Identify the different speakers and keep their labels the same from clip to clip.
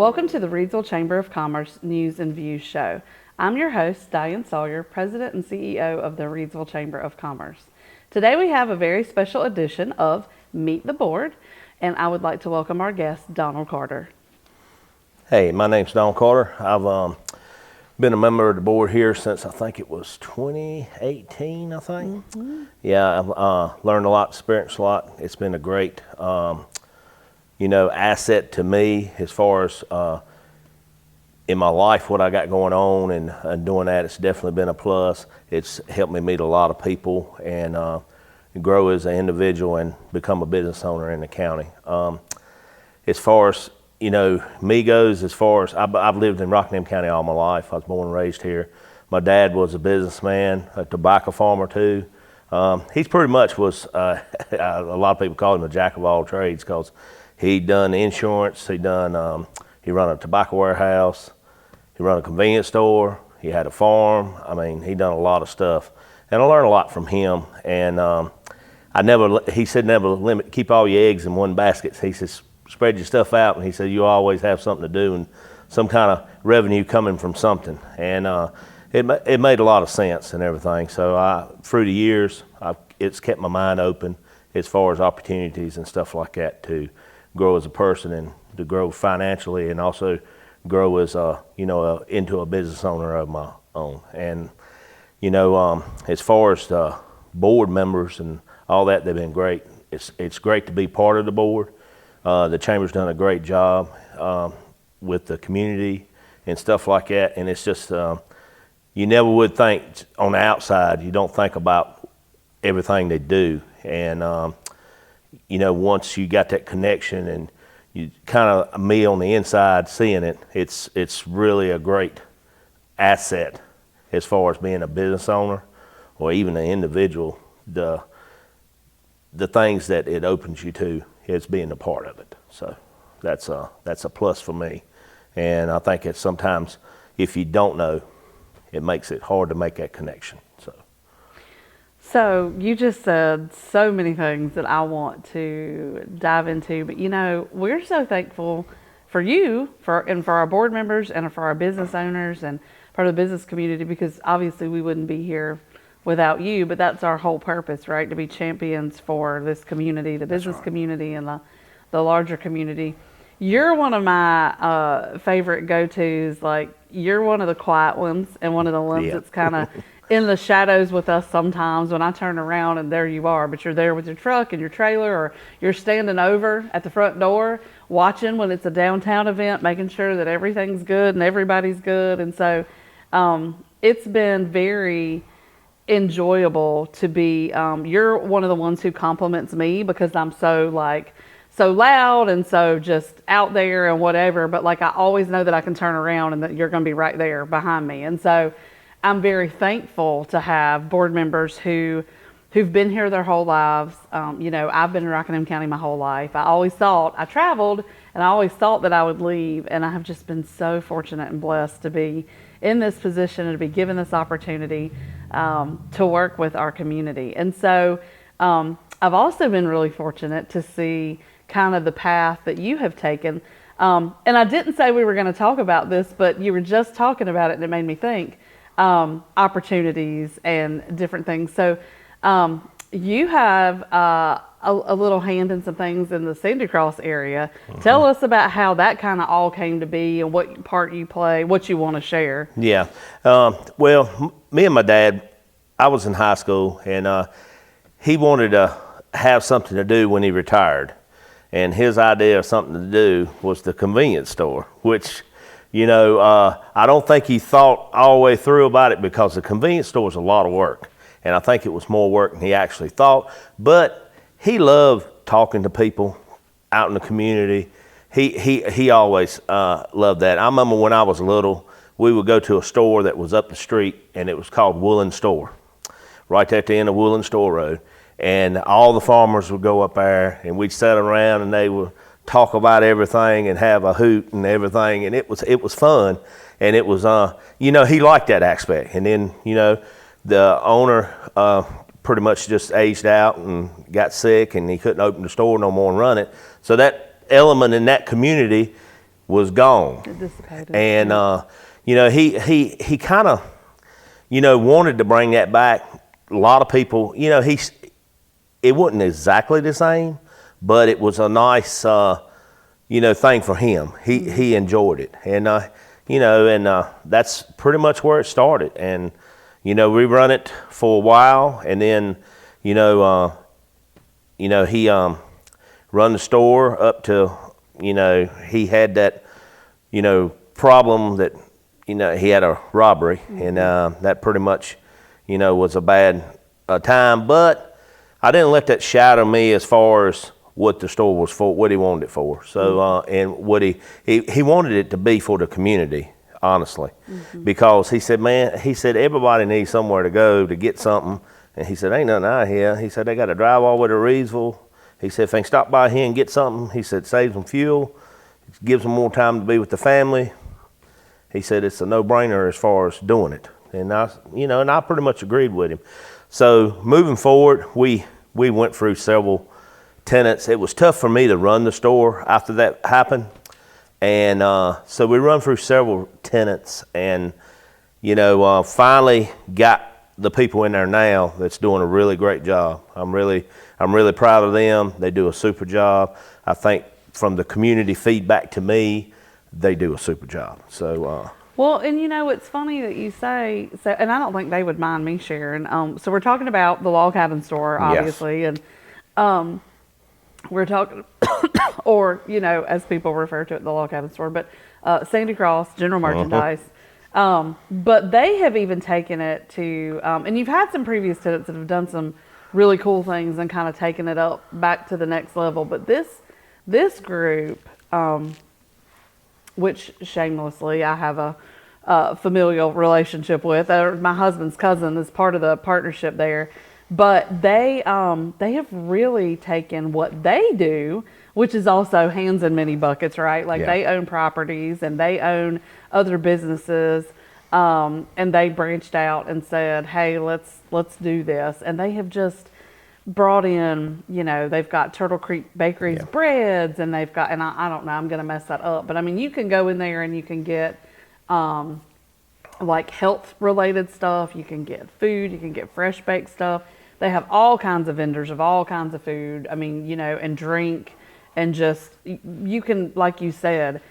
Speaker 1: Welcome to the Reidsville Chamber of Commerce News and Views show. I'm your host, Diane Sawyer, President and CEO of the Reidsville Chamber of Commerce. Today we have a very special edition of Meet the Board, and I would like to welcome our guest, Donald Carter.
Speaker 2: Hey, my name's Donald Carter. I've been a member of the board here since I think it was 2018, I think. Yeah, I've learned a lot, experienced a lot. It's been a great asset to me as far as in my life, what I got going on and doing that. It's definitely been a plus. It's helped me meet a lot of people and grow as an individual and become a business owner in the county. As far as me goes, as far as I've lived in Rockingham County all my life. I was born and raised here. My dad was a businessman, a tobacco farmer too. He's pretty much was, a lot of people call him a jack of all trades because he done insurance, he run a tobacco warehouse, he run a convenience store, he had a farm. I mean, he done a lot of stuff. And I learned a lot from him. And he said never keep all your eggs in one basket. He says, spread your stuff out, and he said you always have something to do and some kind of revenue coming from something. And it made a lot of sense and everything. So through the years, it's kept my mind open as far as opportunities and stuff like that to grow as a person and to grow financially and also grow as into a business owner of my own. And as far as the board members and all that, they've been great. It's great to be part of the board. The chamber's done a great job with the community and stuff like that. And it's just, you never would think on the outside, you don't think about everything they do. And, once you got that connection and you kind of, me on the inside seeing it, it's really a great asset as far as being a business owner or even an individual. The things that it opens you to is being a part of it. So that's a plus for me. And I think it's sometimes if you don't know, it makes it hard to make that connection.
Speaker 1: So you just said so many things that I want to dive into, but we're so thankful for you, for our board members and for our business owners and part of the business community, because obviously we wouldn't be here without you, but that's our whole purpose, right? To be champions for this community, the business community and the larger community. You're one of my favorite go-tos. Like, you're one of the quiet ones and one of the ones that's kind of in the shadows with us sometimes when I turn around and there you are, but you're there with your truck and your trailer, or you're standing over at the front door watching when it's a downtown event, making sure that everything's good and everybody's good. And so it's been very enjoyable to be, you're one of the ones who compliments me because I'm so loud and so just out there and whatever, but I always know that I can turn around and that you're going to be right there behind me. And so I'm very thankful to have board members who've been here their whole lives. I've been in Rockingham County my whole life. I traveled and I always thought that I would leave, and I have just been so fortunate and blessed to be in this position and to be given this opportunity to work with our community. And so I've also been really fortunate to see kind of the path that you have taken. And I didn't say we were going to talk about this, but you were just talking about it and it made me think opportunities and different things. So you have a little hand in some things in the Sandy Cross area. Tell us about how that kind of all came to be and what part you play, what you want to share.
Speaker 2: Yeah. Well, me and my dad, I was in high school, and he wanted to have something to do when he retired. And his idea of something to do was the convenience store, which, I don't think he thought all the way through about it, because the convenience store is a lot of work. And I think it was more work than he actually thought. But he loved talking to people out in the community. He always loved that. I remember when I was little, we would go to a store that was up the street, and it was called Woolen Store, right at the end of Woolen Store Road. And all the farmers would go up there, and we'd sit around, and they would talk about everything and have a hoot and everything. And it was fun. And it was, he liked that aspect. And then, the owner pretty much just aged out and got sick, and he couldn't open the store no more and run it. So that element in that community was gone.
Speaker 1: It dissipated.
Speaker 2: And, he kind of, wanted to bring that back. A lot of people, it wasn't exactly the same, but it was a nice, thing for him. He enjoyed it. And, that's pretty much where it started. And, we run it for a while, and then, he run the store up to, he had that, problem that, he had a robbery, and that pretty much, was a bad time. But I didn't let that shadow me as far as what the store was for, what he wanted it for. So, and what he wanted it to be for the community, honestly, because he said, everybody needs somewhere to go to get something. And he said, ain't nothing out here. He said, they got to drive all the way to Reidsville. He said, if they can stop by here and get something, he said, saves them fuel, gives them more time to be with the family. He said, it's a no-brainer as far as doing it. And I pretty much agreed with him. So moving forward, we went through several tenants. It was tough for me to run the store after that happened. And so we run through several tenants, and, finally got the people in there now that's doing a really great job. I'm really proud of them. They do a super job. I think from the community feedback to me, they do a super job. So
Speaker 1: well, and it's funny that you say so, and I don't think they would mind me sharing. So we're talking about the log cabin store, obviously, yes. And we're talking, or as people refer to it, the log cabin store, but Sandy Cross General Merchandise. But they have even taken it to, and you've had some previous tenants that have done some really cool things and kind of taken it up back to the next level. But this group, which shamelessly I have a familial relationship with, my husband's cousin is part of the partnership there. But they have really taken what they do, which is also hands in many buckets, right? Like they own properties and they own other businesses, and they branched out and said, hey, let's do this. And they have just brought in, they've got Turtle Creek Bakery's breads, and they've got, and I don't know, I'm going to mess that up, but I mean, you can go in there and you can get like health related stuff, you can get food, you can get fresh baked stuff. They have all kinds of vendors of all kinds of food, I mean, and drink, and just, you can, like you said,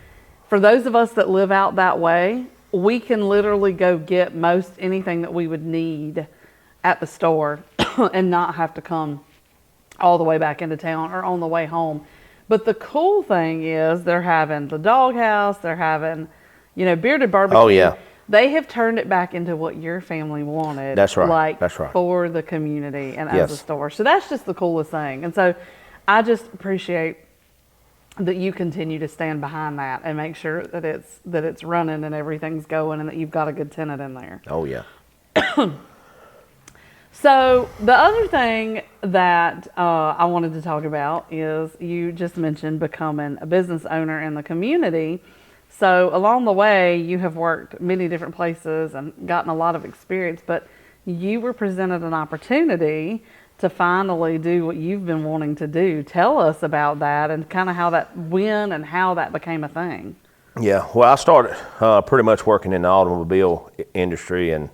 Speaker 1: for those of us that live out that way, we can literally go get most anything that we would need at the store and not have to come all the way back into town or on the way home. But the cool thing is they're having the doghouse, they're having, bearded barbecue. Oh, yeah. They have turned it back into what your family wanted.
Speaker 2: That's right.
Speaker 1: Like,
Speaker 2: that's right.
Speaker 1: For the community and as a store. So that's just the coolest thing. And so I just appreciate that you continue to stand behind that and make sure that it's running and everything's going and that you've got a good tenant in there.
Speaker 2: Oh, yeah.
Speaker 1: So the other thing that I wanted to talk about is you just mentioned becoming a business owner in the community. So along the way, you have worked many different places and gotten a lot of experience, but you were presented an opportunity to finally do what you've been wanting to do. Tell us about that and kind of how that went and how that became a thing.
Speaker 2: Yeah, well, I started pretty much working in the automobile industry, and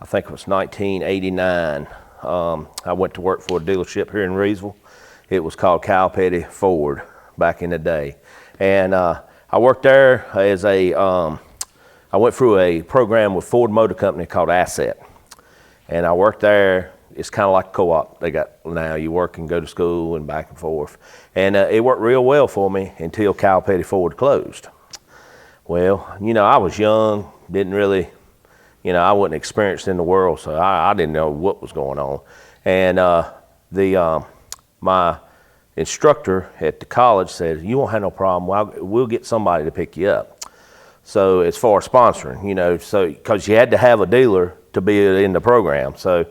Speaker 2: I think it was 1989. I went to work for a dealership here in Reidsville. It was called Kyle Petty Ford back in the day. And I worked there as I went through a program with Ford Motor Company called Asset. And I worked there. It's kind of like a co-op they got now. You work and go to school and back and forth. And it worked real well for me until Kyle Petty Ford closed. Well, I was young, didn't really, I wasn't experienced in the world, so I didn't know what was going on. And my instructor at the college said, you won't have no problem, we'll get somebody to pick you up. So as far as sponsoring, so because you had to have a dealer to be in the program. So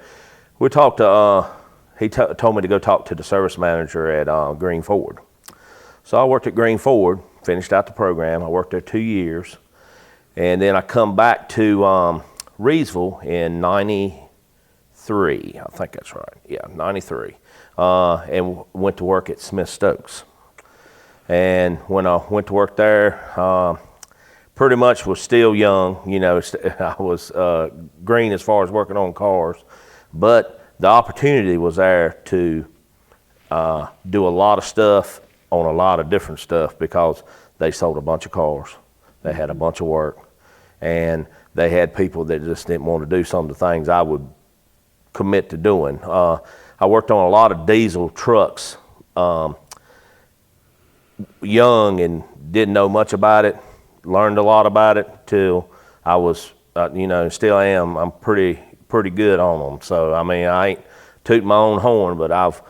Speaker 2: we talked to, he told me to go talk to the service manager at Green Ford. So I worked at Green Ford, finished out the program. I worked there 2 years. And then I come back to Reidsville in 93, I think that's right. Yeah, 93. And went to work at Smith Stokes. And when I went to work there, pretty much was still young. I was green as far as working on cars, but the opportunity was there to do a lot of stuff on a lot of different stuff because they sold a bunch of cars. They had a bunch of work, and they had people that just didn't want to do some of the things I would commit to doing. I worked on a lot of diesel trucks, young and didn't know much about it. Learned a lot about it till I was, still am. I'm pretty good on them. So I mean, I ain't tooting my own horn, but I've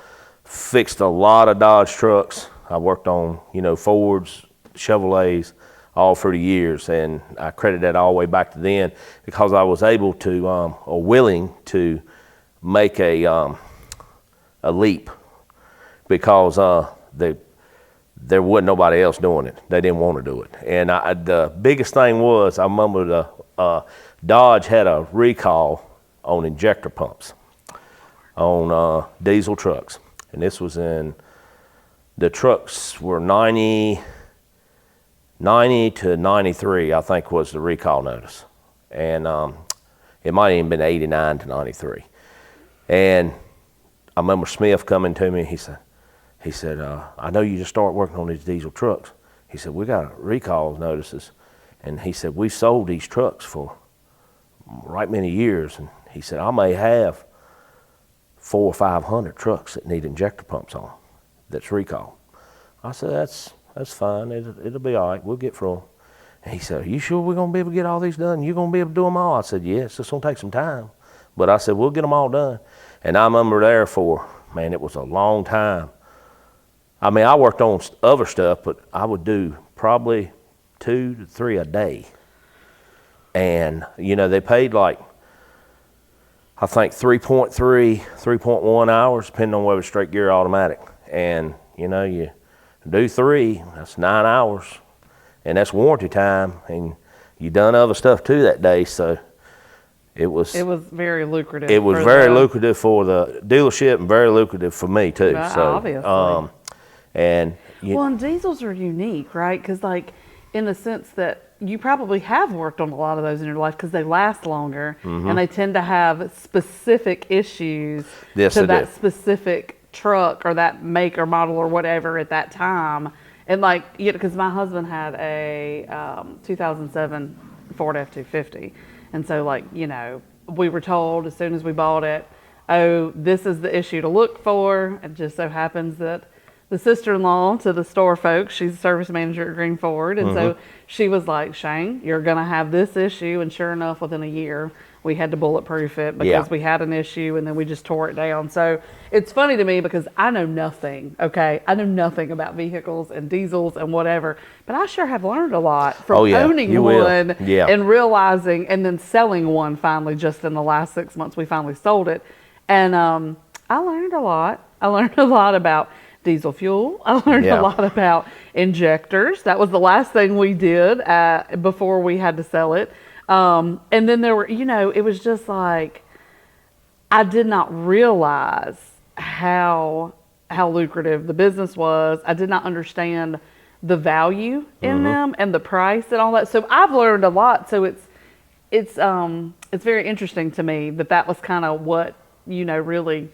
Speaker 2: fixed a lot of Dodge trucks. I worked on, Fords, Chevrolets, all for the years, and I credit that all the way back to then because I was able to, or willing to, make a leap because there wasn't nobody else doing it. They didn't want to do it. And the biggest thing was, I remember Dodge had a recall on injector pumps on diesel trucks. And this was the trucks were 90 to 93, I think was the recall notice. And it might have even been 89 to 93. And I remember Smith coming to me, he said, I know you just started working on these diesel trucks. He said, we got recall notices. And he said, we sold these trucks for right many years. And he said, I may have 400 or 500 trucks that need injector pumps on that's recalled. I said, that's fine. It'll be all right. We'll get through them. And he said, are you sure we're going to be able to get all these done? You're going to be able to do them all? I said, yes, it's going to take some time. But I said, we'll get them all done. And I remember there for, man, it was a long time. I mean, I worked on other stuff, but I would do probably 2 to 3 a day. And, they paid like, I think 3.3, 3.1 hours, depending on whether it's straight gear or automatic. And, you do 3, that's 9 hours. And that's warranty time. And you done other stuff too that day, so it was
Speaker 1: very lucrative.
Speaker 2: It was very lucrative for the dealership and very lucrative for me too.
Speaker 1: Well,
Speaker 2: so
Speaker 1: obviously.
Speaker 2: And
Speaker 1: diesels are unique, right? Because in the sense that you probably have worked on a lot of those in your life because they last longer and they tend to have specific issues to that specific truck or that make or model or whatever at that time. And because my husband had a 2007 Ford F-250. And so we were told as soon as we bought it, oh, this is the issue to look for. It just so happens that the sister-in-law to the store folks, she's a service manager at Green Ford. And so she was like, Shane, you're going to have this issue. And sure enough, within a year, we had to bulletproof it because we had an issue and then we just tore it down. So it's funny to me because I know nothing, okay? I know nothing about vehicles and diesels and whatever, but I sure have learned a lot from owning one and realizing and then selling one finally just in the last 6 months. We finally sold it. And I learned a lot. I learned a lot about diesel fuel. I learned a lot about injectors. That was the last thing we did before we had to sell it. And then there were, it was just like, I did not realize how lucrative the business was. I did not understand the value in them and the price and all that. So I've learned a lot. So it's very interesting to me that was kind of what, really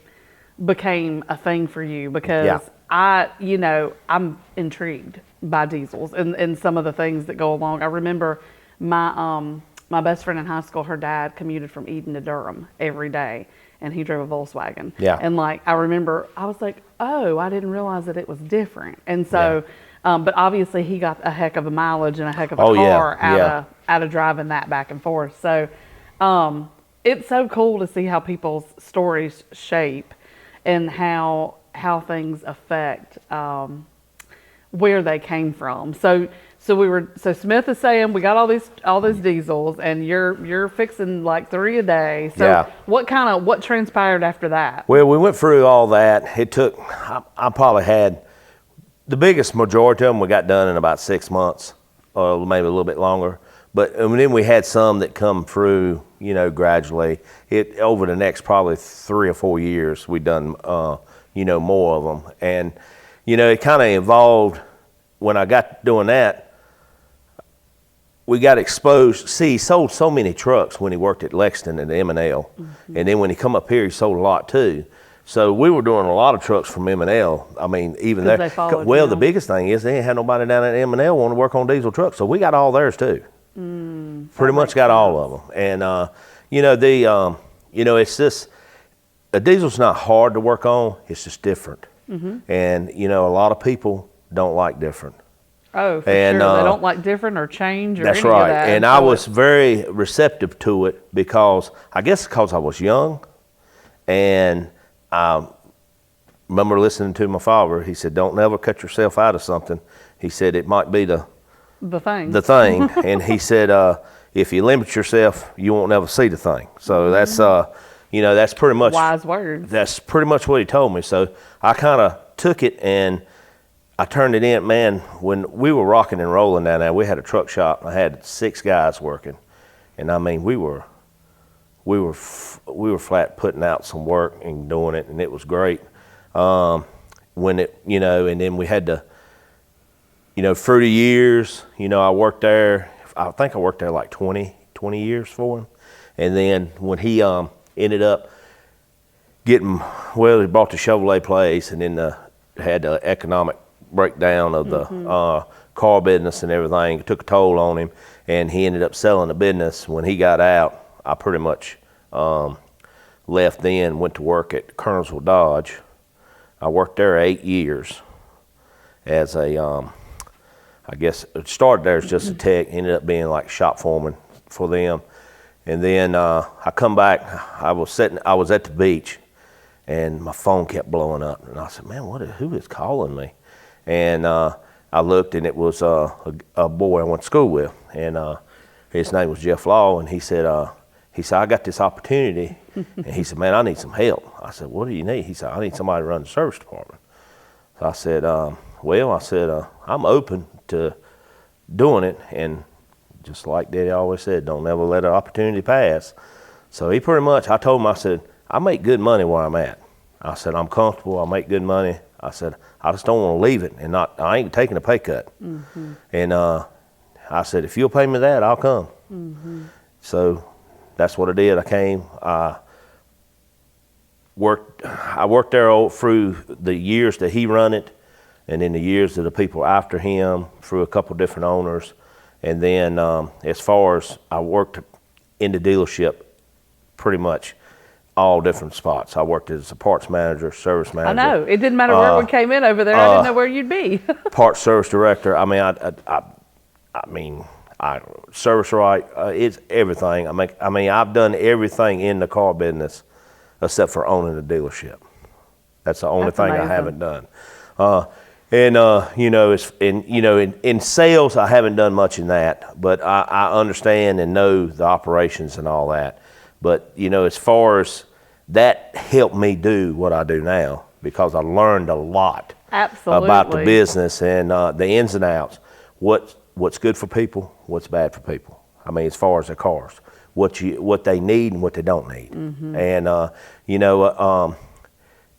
Speaker 1: became a thing for you because I'm intrigued by diesels and some of the things that go along. I remember my best friend in high school, her dad commuted from Eden to Durham every day, and he drove a Volkswagen. Yeah. And I remember, I was like, oh, I didn't realize that it was different. And so, but obviously he got a heck of a mileage and a heck of a car out of driving that back and forth. So, it's so cool to see how people's stories shape and how things affect where they came from. So Smith is saying we got all these diesels and you're fixing 3 a day. So what transpired after that?
Speaker 2: Well, we went through all that. It took, I probably had the biggest majority of them we got done in about 6 months or maybe a little bit longer. But then we had some that come through, gradually. Over the next probably 3 or 4 years, we done, more of them. And, it kind of evolved when I got doing that, we got exposed. See, he sold so many trucks when he worked at Lexington and M&L. And then when he come up here, he sold a lot too. So we were doing a lot of trucks from M&L. I mean, even there. Well, the biggest thing is they ain't had nobody down at M&L want to work on diesel trucks. So we got all theirs too. Pretty much got all of them. And, it's just, a diesel's not hard to work on. It's just different. And, a lot of people don't like different.
Speaker 1: Oh, for sure. They don't like different or change or
Speaker 2: that's
Speaker 1: any
Speaker 2: right.
Speaker 1: of that.
Speaker 2: And I was very receptive to it because I was young, and I remember listening to my father. He said, "Don't never cut yourself out of something." He said it might be the thing, and he said, "If you limit yourself, you won't never see the thing." So that's that's pretty much
Speaker 1: wise words.
Speaker 2: That's pretty much what he told me. So I kind of took it and I turned it in. Man, when we were rocking and rolling down there, we had a truck shop. I had 6 guys working, and I mean we were flat putting out some work and doing it, and it was great. When it and then we had to through the years, I worked there. I think I worked there like 20 years for him, and then when he ended up getting, he bought the Chevrolet place, and then had the economic breakdown of the car business and everything. It took a toll on him, and he ended up selling the business. When he got out, I pretty much left then, went to work at Kernersville Dodge. I worked there 8 years as a, I guess it started there as just a tech, ended up being like shop foreman for them. And then I come back, I was at the beach, and my phone kept blowing up. And I said, man, who is calling me? And I looked, and it was a boy I went to school with, and his name was Jeff Law, and he said, I got this opportunity, and he said, man, I need some help. I said, what do you need? He said, I need somebody to run the service department. So I said, I'm open to doing it, and just like Daddy always said, don't never let an opportunity pass. So he pretty much, I told him, I said, I make good money where I'm at. I said, I'm comfortable, I make good money. I said, I just don't want to leave it, and I ain't taking a pay cut. And I said, if you'll pay me that, I'll come. So that's what I did. I came. I worked there through the years that he run it, and then the years of the people after him, through a couple different owners. And then as far as I worked in the dealership, pretty much all different spots. I worked as a parts manager, service manager.
Speaker 1: I know. It didn't matter where we came in over there. I didn't know where you'd be.
Speaker 2: Parts service director. I mean, service right. It's everything. I've done everything in the car business except for owning a dealership. That's the only thing amazing. I haven't done. In sales, I haven't done much in that, but I understand and know the operations and all that. But, as far as that helped me do what I do now, because I learned a lot about the business and the ins and outs. What's good for people, what's bad for people. I mean, as far as the cars, what they need and what they don't need. And,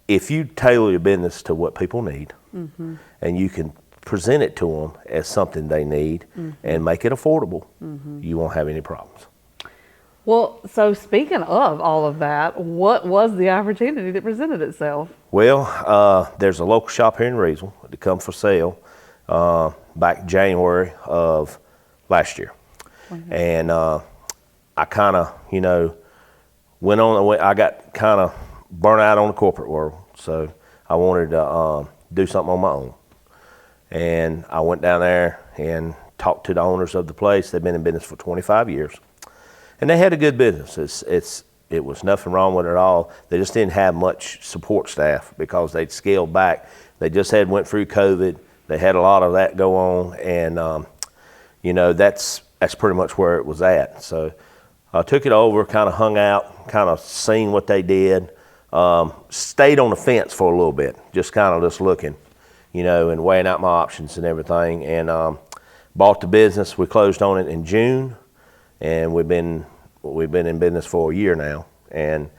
Speaker 2: if you tailor your business to what people need, and you can present it to them as something they need and make it affordable, you won't have any problems.
Speaker 1: Well, so speaking of all of that, what was the opportunity that presented itself?
Speaker 2: Well, there's a local shop here in Reidsville that come for sale back January of last year. And I kind of, went on, I got kind of burnt out on the corporate world. So I wanted to do something on my own. And I went down there and talked to the owners of the place. They've been in business for 25 years. And they had a good business. It was nothing wrong with it at all. They just didn't have much support staff because they'd scaled back. They just went through COVID. They had a lot of that go on, and that's pretty much where it was at. So I took it over, kind of hung out, kind of seen what they did, stayed on the fence for a little bit, just kind of just looking, and weighing out my options and everything, and bought the business. We closed on it in June, and we've been in business for a year now, and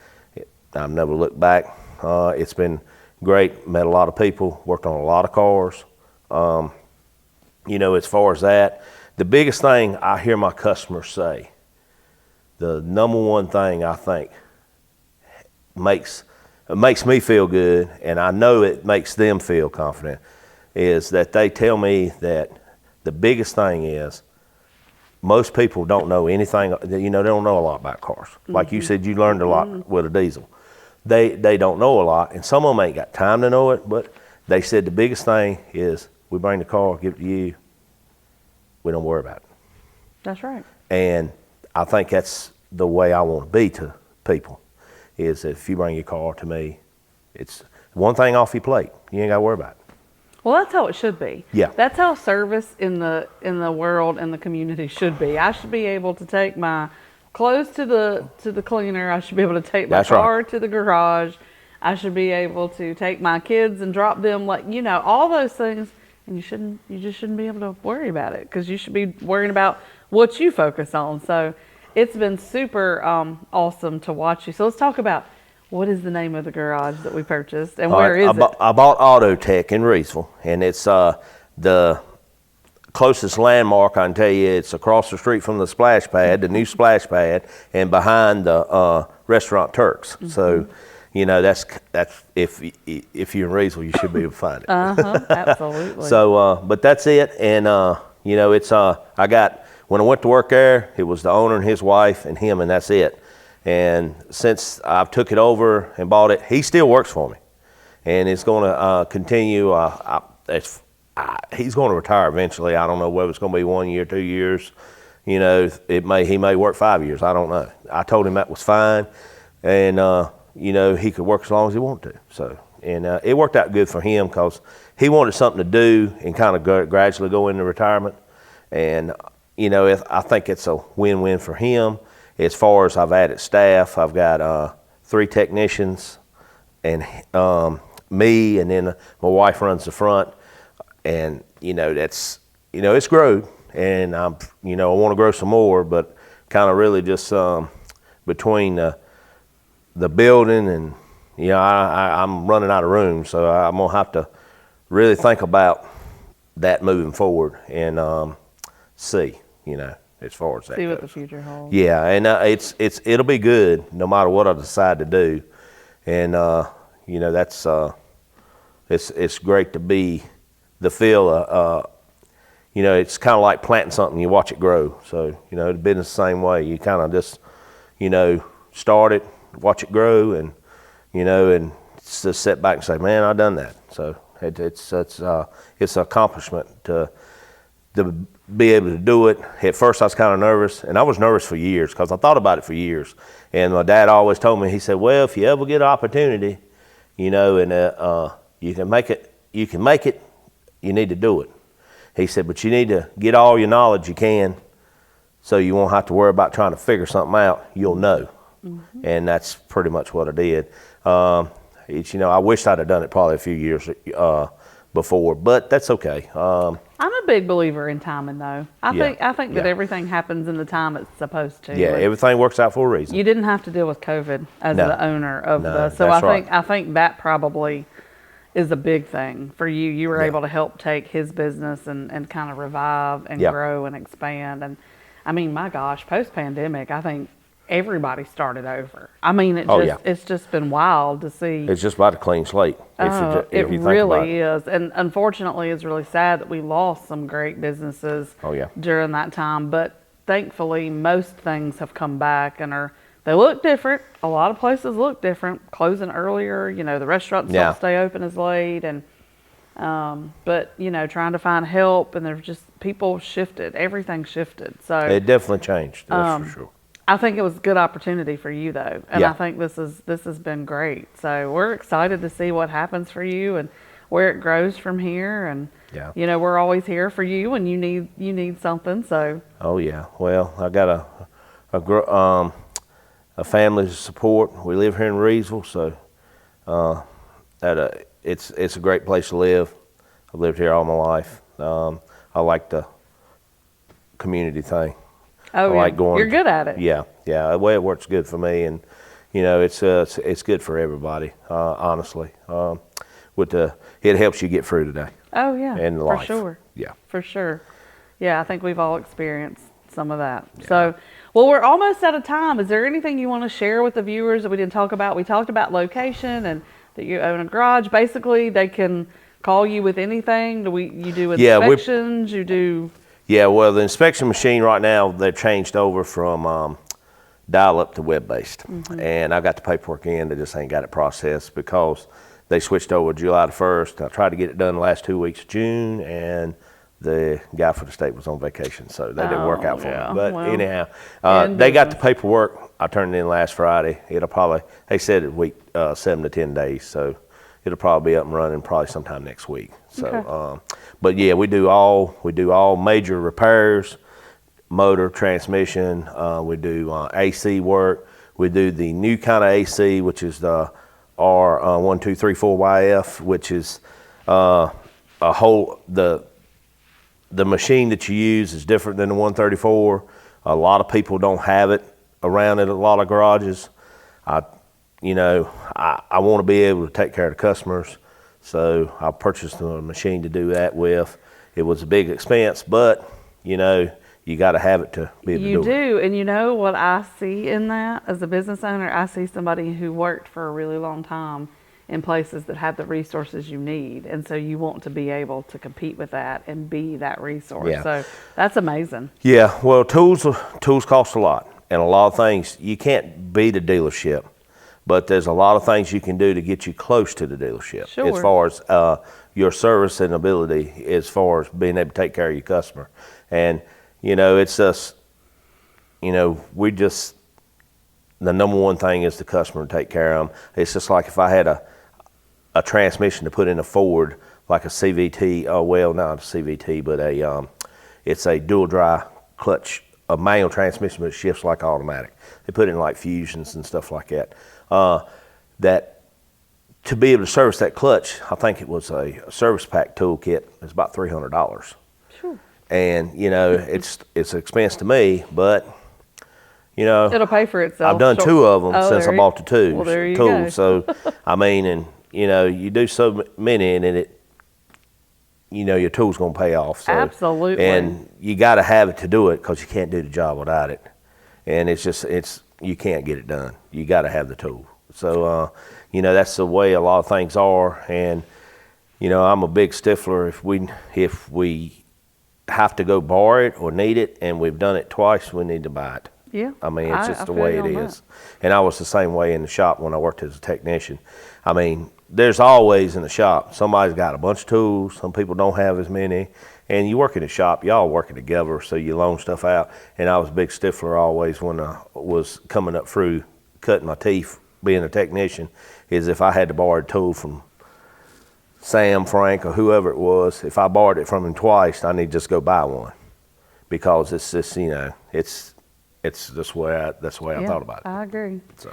Speaker 2: I've never looked back. It's been great. Met a lot of people, worked on a lot of cars. as far as that, the biggest thing I hear my customers say, the number one thing I think makes me feel good, and I know it makes them feel confident, is that they tell me that the biggest thing is most people don't know anything, they don't know a lot about cars. Like you said, you learned a lot with a diesel. They don't know a lot, and some of them ain't got time to know it, but they said the biggest thing is we bring the car, give it to you, we don't worry about it.
Speaker 1: That's right.
Speaker 2: And I think that's the way I want to be to people, is if you bring your car to me, it's one thing off your plate. You ain't got to worry about it.
Speaker 1: Well, that's how it should be.
Speaker 2: Yeah.
Speaker 1: That's how service in the world and the community should be. I should be able to take my clothes to the cleaner. I should be able to take my car to the garage. I should be able to take my kids and drop them, all those things. And you just shouldn't be able to worry about it, because you should be worrying about what you focus on. So it's been super awesome to watch you. So let's talk about, what is the name of the garage that we purchased, and where is it?
Speaker 2: I bought Auto Tech in Reidsville, and it's the closest landmark I can tell you. It's across the street from the splash pad, the new splash pad, and behind the restaurant Turks. So, that's if you're in Reidsville, you should be able to find it.
Speaker 1: Absolutely.
Speaker 2: So, but that's it, and it's I got, when I went to work there, it was the owner and his wife and him, and that's it. And since I've took it over and bought it, he still works for me, and it's going to continue. He's going to retire eventually. I don't know whether it's going to be 1 year, 2 years. He may work 5 years. I don't know. I told him that was fine, and he could work as long as he wanted to. So, and it worked out good for him, because he wanted something to do and kind of gradually go into retirement. And I think it's a win-win for him. As far as I've added staff, I've got 3 technicians and me, and then my wife runs the front. And that's it's grown, and I want to grow some more, but kind of really just between the building and I'm running out of room, so I'm gonna have to really think about that moving forward and see as far as that
Speaker 1: see what
Speaker 2: goes.
Speaker 1: the future holds.
Speaker 2: Yeah, and it'll be good no matter what I decide to do, and that's it's great to be the feel. It's kind of like planting something, you watch it grow. So the business the same way. You kind of just start it, watch it grow, and and just sit back and say, man, I done that. So it's an accomplishment to be able to do it. At first I was kind of nervous, and I was nervous for years, because I thought about it for years. And my dad always told me, he said, well, if you ever get an opportunity, and you can make it, you need to do it. He said, but you need to get all your knowledge you can, so you won't have to worry about trying to figure something out. You'll know. And that's pretty much what I did. I wished I'd have done it probably a few years before, but that's okay.
Speaker 1: I'm a big believer in timing, though. I think that everything happens in the time it's supposed to.
Speaker 2: Yeah, everything works out for a reason.
Speaker 1: You didn't have to deal with COVID as the owner of so I think that probably is a big thing for you. You were able to help take his business and kind of revive and grow and expand. And I mean, my gosh, post-pandemic, I think everybody started over. I mean, it's just been wild to see.
Speaker 2: It's just about a clean slate.
Speaker 1: It really is. And unfortunately, it's really sad that we lost some great businesses during that time. But thankfully, most things have come back and they look different. A lot of places look different, closing earlier. The restaurants don't stay open as late. And but trying to find help, and there's just people shifted. Everything shifted. So
Speaker 2: it definitely changed. That's for sure.
Speaker 1: I think it was a good opportunity for you, though, and I think this has been great. So we're excited to see what happens for you and where it grows from here. And we're always here for you when you need something. So well, I got a family to support. We live here in Reidsville, so it's a great place to live. I've lived here all my life. I like the community thing. Oh,
Speaker 2: I like going.
Speaker 1: You're good at it.
Speaker 2: Yeah. The way it works good for me, and it's good for everybody. Honestly, it helps you get through today.
Speaker 1: Oh yeah,
Speaker 2: and
Speaker 1: for
Speaker 2: life.
Speaker 1: sure.
Speaker 2: Yeah.
Speaker 1: For sure. Yeah, I think we've all experienced some of that. Yeah. So, well, we're almost out of time. Is there anything you want to share with the viewers that we didn't talk about? We talked about location and that you own a garage. Basically, they can call you with anything. You do inspections, you do...
Speaker 2: Yeah, well, the inspection machine right now, they've changed over from dial-up to web-based. And I got the paperwork in, they just ain't got it processed because they switched over July the 1st. I tried to get it done the last 2 weeks of June, and the guy for the state was on vacation, so that didn't work out for me. But anyhow, they got the paperwork. I turned it in last Friday. It'll probably, they said it week 7 to 10 days, so it'll probably be up and running probably sometime next week. So, but yeah, we do all major repairs, motor, transmission. We do AC work. We do the new kind of AC, which is the R1234YF, which is a whole the machine that you use is different than the 134. A lot of people don't have it around at a lot of garages. I want to be able to take care of the customers, so I purchased a machine to do that with. It was a big expense, but you got to have it to be able to do it.
Speaker 1: You do, and you know what I see in that as a business owner? I see somebody who worked for a really long time in places that have the resources you need, and so you want to be able to compete with that and be that resource.
Speaker 2: Yeah.
Speaker 1: So that's amazing.
Speaker 2: Yeah, well, tools cost a lot, and a lot of things you can't beat a dealership, but there's a lot of things you can do to get you close to the dealership.
Speaker 1: Sure.
Speaker 2: As far as your service and ability, as far as being able to take care of your customer. And it's just, we just, the number one thing is the customer to take care of them. It's just like if I had a transmission to put in a Ford, like a CVT, not a CVT, but it's a dual dry clutch, a manual transmission, but it shifts like automatic. They put in like fusions and stuff like that. That to be able to service that clutch, I think it was a service pack toolkit. It's about $300.
Speaker 1: Sure.
Speaker 2: And it's an expense to me, but
Speaker 1: it'll pay for itself.
Speaker 2: I've done 2 of them since I bought the tools.
Speaker 1: Well, there you go.
Speaker 2: So I mean, and you do so many, and it your tool's gonna pay off. So,
Speaker 1: absolutely.
Speaker 2: And you got to have it to do it, because you can't do the job without it. And it's you can't get it done. You got to have the tool. So that's the way a lot of things are. And I'm a big stickler. If we have to go borrow it or need it, and we've done it twice, we need to buy it.
Speaker 1: Yeah.
Speaker 2: I mean, it's just the way it is. And I was the same way in the shop when I worked as a technician. I mean, there's always in the shop, somebody's got a bunch of tools, some people don't have as many, and you work in the shop, y'all working together, so you loan stuff out. And I was a big stickler always when I was coming up through cutting my teeth, being a technician, is if I had to borrow a tool from Sam, Frank, or whoever it was, if I borrowed it from him twice, I need to just go buy one, because it's just, it's this way. That's the way I thought about it.
Speaker 1: I agree.
Speaker 2: So.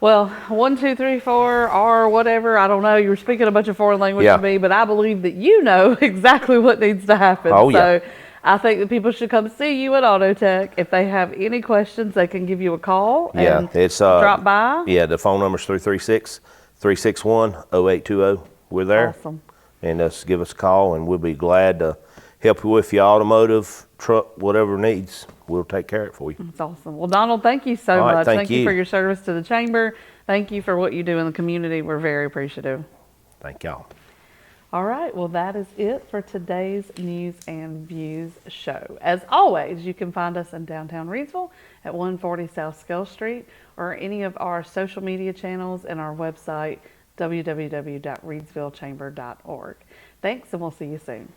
Speaker 1: Well, 1, 2, 3, 4, or whatever. I don't know. You were speaking a bunch of foreign language to me, but I believe that you know exactly what needs to happen.
Speaker 2: Oh,
Speaker 1: so I think that people should come see you at Autotech. If they have any questions, they can give you a call and
Speaker 2: it's
Speaker 1: drop by.
Speaker 2: Yeah, the phone number is 336-361-0820. We're there.
Speaker 1: Awesome.
Speaker 2: And just give us a call, and we'll be glad to help you with your automotive, truck, whatever needs. We'll take care of it for you.
Speaker 1: That's awesome. Well, Donald, thank you so much.
Speaker 2: Thank
Speaker 1: you for your service to the chamber. Thank you for what you do in the community. We're very appreciative.
Speaker 2: Thank y'all.
Speaker 1: All right. Well, that is it for today's News and Views show. As always, you can find us in downtown Reidsville at 140 South Scale Street, or any of our social media channels and our website, www.reidsvillechamber.org. Thanks, and we'll see you soon.